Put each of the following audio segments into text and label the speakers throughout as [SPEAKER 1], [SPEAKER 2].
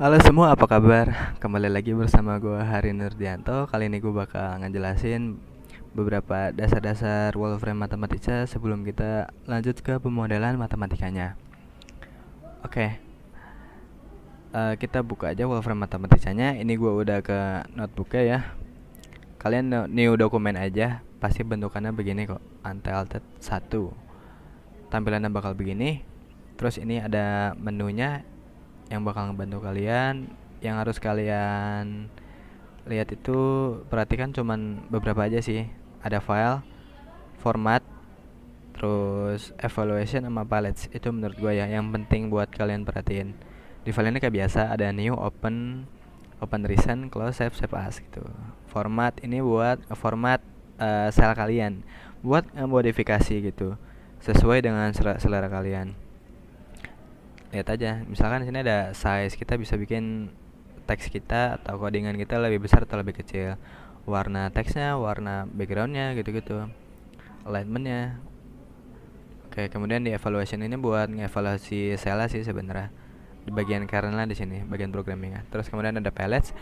[SPEAKER 1] Halo semua, apa kabar? Kembali lagi bersama gue Hari Nurdianto. Kali ini gue bakal ngejelasin beberapa dasar-dasar Wolfram Matematika sebelum kita lanjut ke pemodelan matematikanya. Oke, kita buka aja Wolfram Matematikanya. Ini gue udah ke notebooknya ya. Kalian new dokumen aja, pasti bentukannya begini kok. Untitled 1. Tampilannya bakal begini. Terus ini ada menunya yang bakal ngebantu kalian. Yang harus kalian lihat itu, perhatikan cuman beberapa aja sih. Ada file, format, terus evaluation sama palettes. Itu menurut gue ya yang penting buat kalian perhatiin. Di file ini kayak biasa ada new, open, open recent, close, save, save as gitu. Format ini buat format sel kalian, buat modifikasi gitu sesuai dengan selera kalian. Lihat aja, misalkan di sini ada size, kita bisa bikin teks kita atau codingan kita lebih besar atau lebih kecil, warna teksnya, warna backgroundnya gitu-gitu, alignmentnya. Oke, kemudian di evaluation ini buat ngevaluasi sel sih sebenarnya, di bagian kernel di sini, bagian programmingnya. Terus kemudian ada palettes.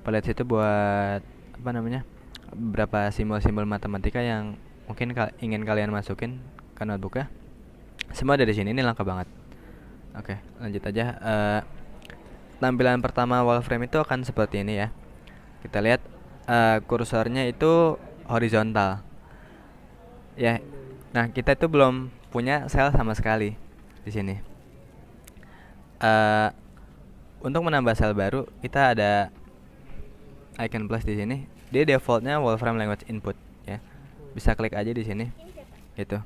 [SPEAKER 1] Palettes itu buat apa namanya, beberapa simbol-simbol matematika yang mungkin ingin kalian masukin ke notebook ya. Semua dari sini, ini lengkap banget. Oke, lanjut aja. Tampilan pertama Wolfram itu akan seperti ini ya. Kita lihat kursornya itu horizontal. Ya. Nah, kita itu belum punya sel sama sekali di sini. Untuk menambah sel baru, kita ada icon plus di sini. Dia defaultnya Wolfram Language Input ya. Bisa klik aja di sini. Gitu.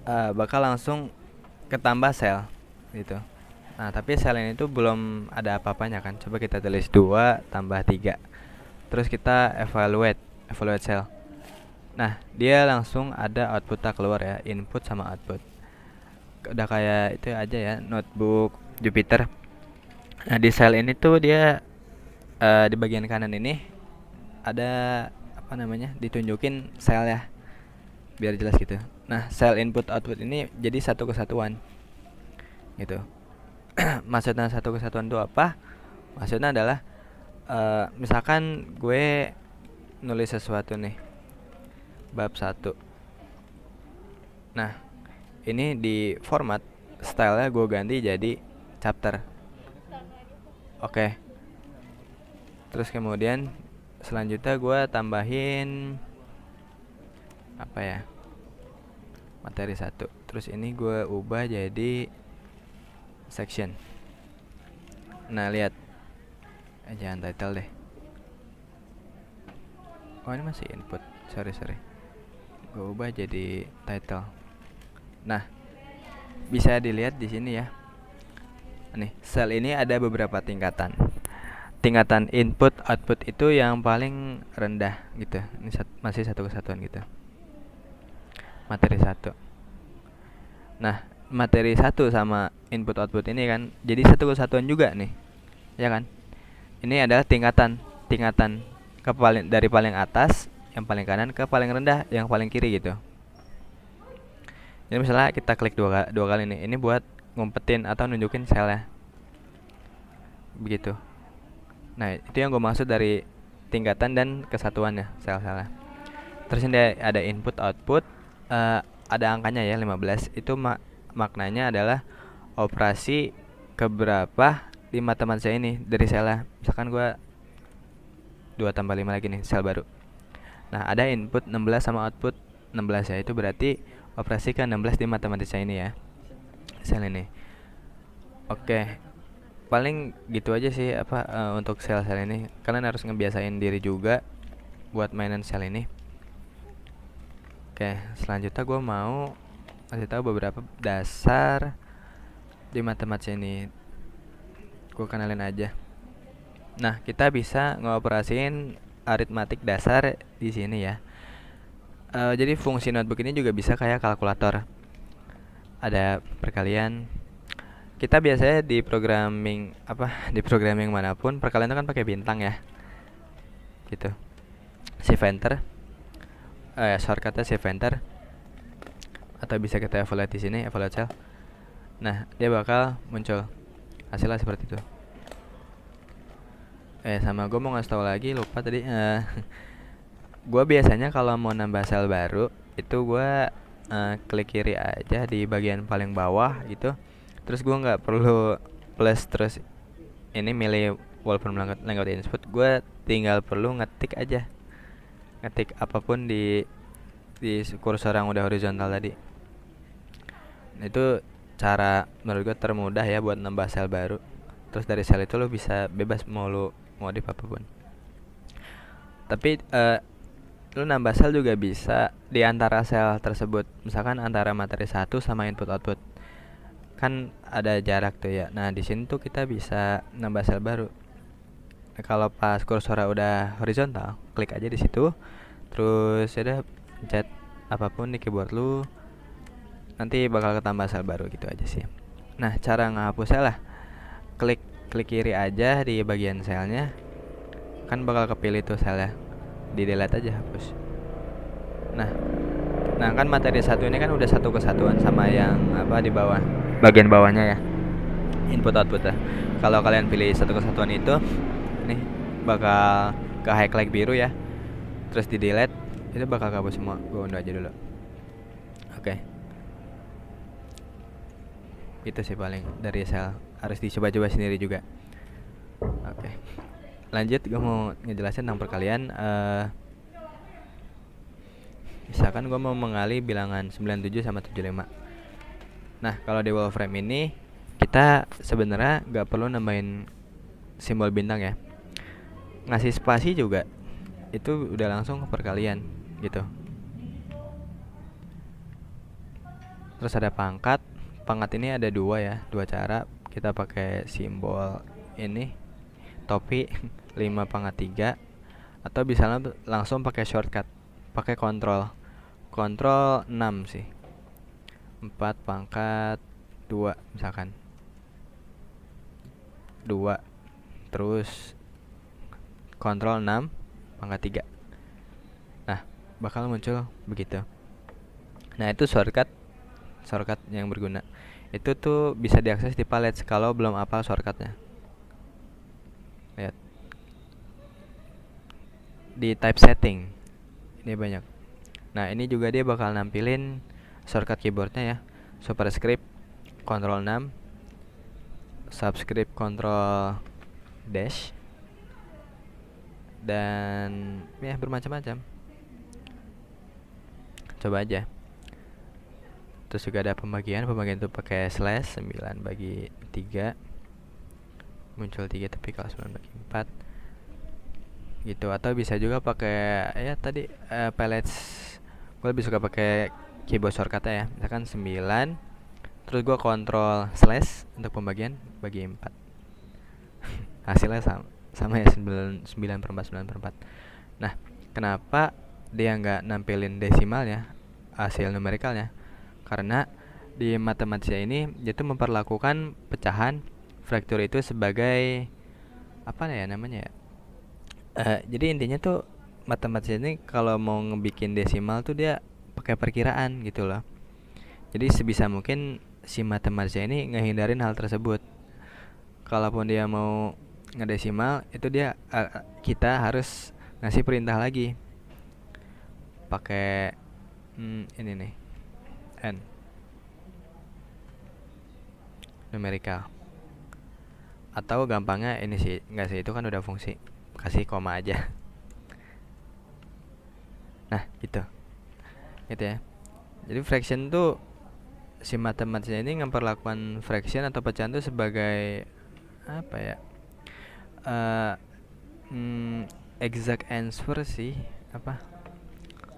[SPEAKER 1] Bakal langsung ketambah sel gitu. Nah, tapi sel ini tuh belum ada apa-apanya kan. Coba kita tulis 2 tambah 3. Terus kita evaluate sel. Nah, dia langsung ada outputnya keluar ya, input sama output. Udah kayak itu aja ya, notebook Jupyter. Nah, di sel ini tuh dia di bagian kanan ini ada apa namanya, ditunjukin sel ya, biar jelas gitu. Nah, sel input output ini jadi satu kesatuan gitu. Maksudnya satu kesatuan itu apa? Maksudnya adalah misalkan gue nulis sesuatu nih, bab 1. Nah, ini di format stylenya gue ganti jadi chapter. Oke. Terus kemudian selanjutnya gue tambahin apa ya, materi 1. Terus ini gue ubah jadi section. Nah, lihat, jangan title deh. Oh, ini masih input. Sorry. Gue ubah jadi title. Nah, bisa dilihat di sini ya. Nih, sel ini ada beberapa tingkatan. Tingkatan input output itu yang paling rendah gitu. Ini masih satu kesatuan gitu. Materi 1. Nah, materi 1 sama input output ini kan jadi satu kesatuan juga nih. Ya kan? Ini adalah tingkatan dari paling atas yang paling kanan ke paling rendah yang paling kiri gitu. Jadi misalnya kita klik dua kali nih, ini buat ngumpetin atau nunjukin selnya. Begitu. Nah, itu yang gue maksud dari tingkatan dan kesatuannya sel-selnya. Terus ini ada input output, ada angkanya ya, 15. Itu maknanya adalah operasi keberapa di matematika ini dari selnya. Misalkan gue 2 tambah 5 lagi nih, sel baru. Nah, ada input 16 sama output 16 ya. Itu berarti operasi ke 16 di matematika ini ya, sel ini. Oke. Paling gitu aja sih untuk sel-sel ini. Kalian harus ngebiasain diri juga buat mainan sel ini. Oke, selanjutnya gue mau kasih tahu beberapa dasar di matematika ini. Gue kenalin aja. Nah, kita bisa ngoperasiin aritmatik dasar di sini ya. Jadi fungsi notebook ini juga bisa kayak kalkulator. Ada perkalian. Kita biasanya di programming manapun, perkalian itu kan pakai bintang ya. Gitu. Shift enter. Shortcutnya shift enter. Atau bisa kita evaluate di sini, evaluate cell. Nah, dia bakal muncul hasilnya seperti itu. Sama gue mau ngasih tahu lagi, lupa tadi. Gue biasanya kalau mau nambah sel baru itu gue klik kiri aja di bagian paling bawah gitu. Terus gue nggak perlu plus terus ini milih walaupun language input, gue tinggal perlu ngetik aja, ngetik apapun di kursor yang udah horizontal tadi. Itu cara menurut gue termudah ya buat nambah sel baru. Terus dari sel itu lo bisa bebas mau lo modif apapun. Tapi lo nambah sel juga bisa di antara sel tersebut. Misalkan antara materi 1 sama input output. Kan ada jarak tuh ya. Nah, di sini tuh kita bisa nambah sel baru. Nah, kalau pas kursornya udah horizontal, klik aja di situ. Terus ya udah pencet apapun di keyboard lu. Nanti bakal ketambah sel baru gitu aja sih. Nah, cara ngehapusnya lah, klik kiri aja di bagian selnya, kan bakal kepilih tuh selnya, di delete aja, hapus. Nah kan materi 1 ini kan udah satu kesatuan sama yang apa di bawah, bagian bawahnya ya, input output ya. Kalau kalian pilih satu kesatuan itu, nih bakal ke highlight biru ya, terus di delete, itu bakal kabur semua. Gue unduh aja dulu. Oke. Itu sih paling dari sel, harus dicoba-coba sendiri juga. Oke. Lanjut, gue mau ngejelasin tentang perkalian. Misalkan gue mau mengali bilangan 97 sama 75. Nah, kalau di Wolfram ini kita sebenarnya gak perlu nambahin simbol bintang ya. Ngasih spasi juga itu udah langsung ke perkalian gitu. Terus ada pangkat. Pangkat ini ada dua cara. Kita pakai simbol ini, topi 5 pangkat 3, atau bisa langsung pakai shortcut, pakai kontrol 6 sih, 4 pangkat 2 misalkan 2, terus kontrol 6 pangkat 3. Nah, bakal muncul begitu. Nah, itu shortcut yang berguna. Itu tuh bisa diakses di palette kalau belum hafal shortcutnya. Lihat di type setting ini banyak. Nah, ini juga dia bakal nampilin shortcut keyboardnya ya. Superscript Ctrl 6, subscript Ctrl dash, dan ya bermacam-macam. Coba aja. Terus juga ada pembagian itu pakai slash 9 bagi 3, muncul 3 tapi kalau 9 bagi 4 gitu. Atau bisa juga pakai ya tadi palettes. Gue lebih suka pakai keyboard shortcut ya. Misalkan 9, terus gue kontrol slash untuk pembagian bagi 4. Hasilnya sama ya, 9/4. Nah, kenapa dia nggak nampilin desimalnya, hasil numerikalnya? Karena di matematika ini dia tuh memperlakukan pecahan fraktur itu sebagai apa ya namanya ya? Jadi intinya tuh matematika ini kalau mau ngebikin desimal tuh dia pakai perkiraan gitu loh. Jadi sebisa mungkin si matematika ini ngehindarin hal tersebut. Kalaupun dia mau ngedesimal, itu dia kita harus ngasih perintah lagi pakai ini nih, n numerical. Atau gampangnya ini sih, enggak sih, itu kan udah fungsi, kasih koma aja. Nah, gitu ya. Jadi fraction tuh si matematika ini memperlakukan fraction atau pecahan tuh sebagai apa ya? Exact answer sih, apa?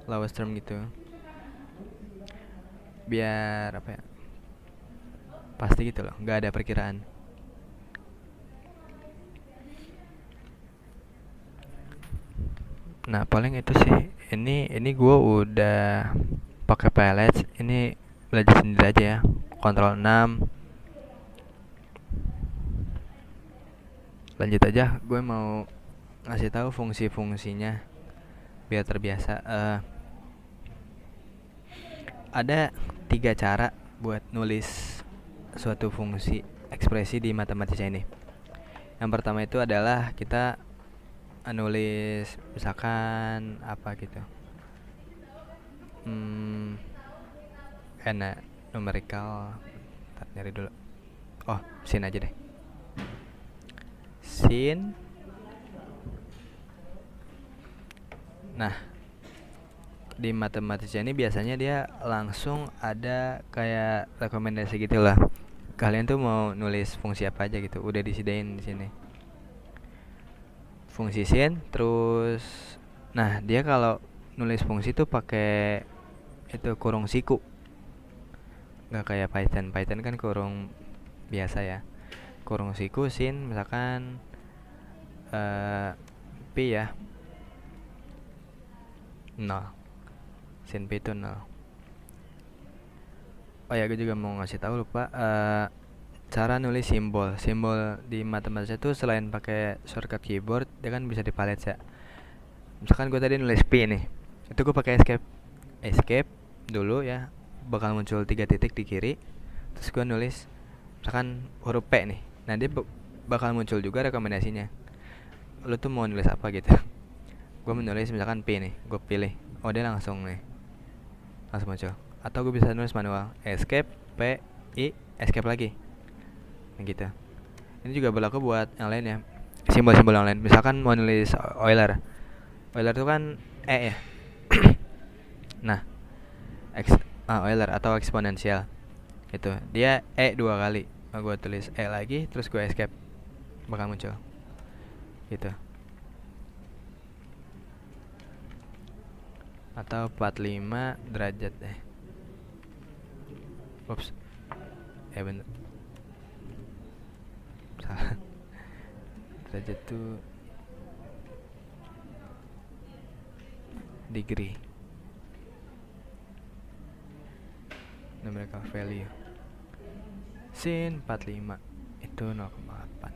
[SPEAKER 1] Lowest term gitu. Biar apa ya? Pasti gitu loh, nggak ada perkiraan. Nah, paling itu sih. Ini gue udah pakai palettes. Ini belajar sendiri aja ya. Ctrl 6. Lanjut aja, gue mau ngasih tahu fungsi-fungsinya biar terbiasa. Ada 3 cara buat nulis suatu fungsi ekspresi di matematika ini. Yang pertama itu adalah kita nulis misalkan apa gitu, enak numerical. Ntar nyari dulu. Oh, sin aja deh. Sin. Nah, di matematika ini biasanya dia langsung ada kayak rekomendasi gitu lah. Kalian tuh mau nulis fungsi apa aja gitu, udah disediain di sini. Fungsi sin, terus nah, dia kalau nulis fungsi tuh pakai itu kurung siku. Nggak kayak Python. Python kan kurung biasa ya. Kurung siku sin misalkan pi ya 0. Sin pi itu 0. Oh ya, gue juga mau ngasih tahu lupa cara nulis simbol. Simbol di matematika itu selain pakai shortcut keyboard, dia kan bisa dipalet ya. Misalkan gue tadi nulis P nih, itu gue pakai escape dulu ya, bakal muncul 3 titik di kiri. Terus gue nulis misalkan huruf P nih. Nah, dia bakal muncul juga rekomendasinya. Lu tuh mau nulis apa gitu. Gue menulis misalkan P nih, gue pilih. Oh, dia langsung muncul. Atau gue bisa nulis manual, escape P I escape lagi. Nah, gitu. Ini juga berlaku buat yang lain ya. Simbol-simbol yang lain. Misalkan mau nulis Euler. Euler itu kan E ya. Nah, Euler atau eksponensial. Itu. Dia E 2 kali. Gue tulis E lagi, terus gue escape. Bakal muncul. Gitu. Atau 45 derajat deh. Ups. Bener. Salah. Derajat tuh degree. Numerical value. Sin 45 itu 0,8.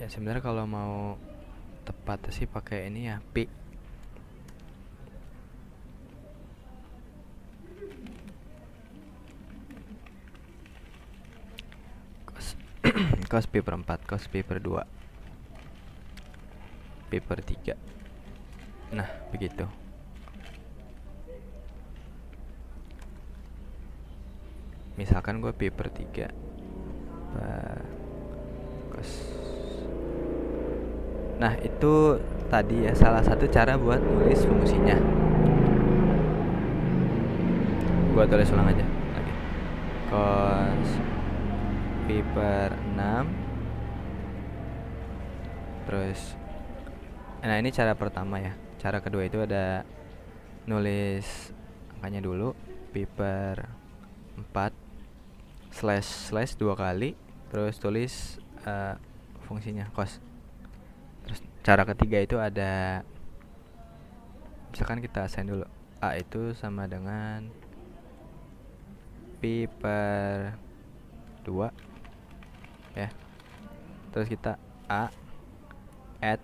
[SPEAKER 1] Ya sebenarnya kalau mau tepat sih pakai ini ya, pi. Cos pi per 4, cos pi per 2, pi per 3. Nah, begitu. Misalkan gue pi per 3 cos. Nah, itu tadi ya salah satu cara buat nulis fungsinya. Gue tulis ulang aja lagi. Cos pi per 6. Terus nah, ini cara pertama ya. Cara kedua itu ada nulis angkanya dulu, pi per 4 slash 2 kali, terus tulis fungsinya cos. Terus cara ketiga itu ada, misalkan kita assign dulu A itu sama dengan pi per 2 ya. Terus kita A add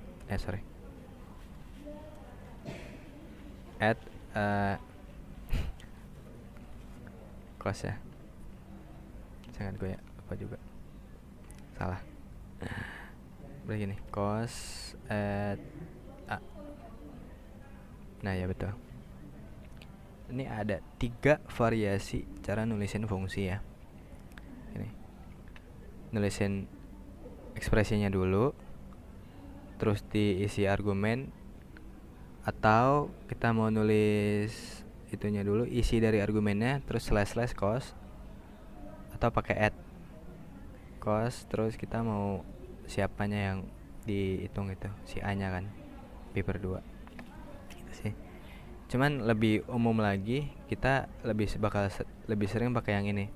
[SPEAKER 1] cos ya. Jangan gue ya, lupa juga. Salah. Begini, cos add A. Nah, ya betul. Ini ada 3 variasi cara nulisin fungsi ya. Ini. Nulisin ekspresinya dulu, terus diisi argumen, atau kita mau nulis itunya dulu, isi dari argumennya, terus slash cos, atau pakai add cos, terus kita mau siapanya yang dihitung itu, si A nya kan, pi per 2 gitu sih. Cuman lebih umum lagi, kita lebih sering pakai yang ini,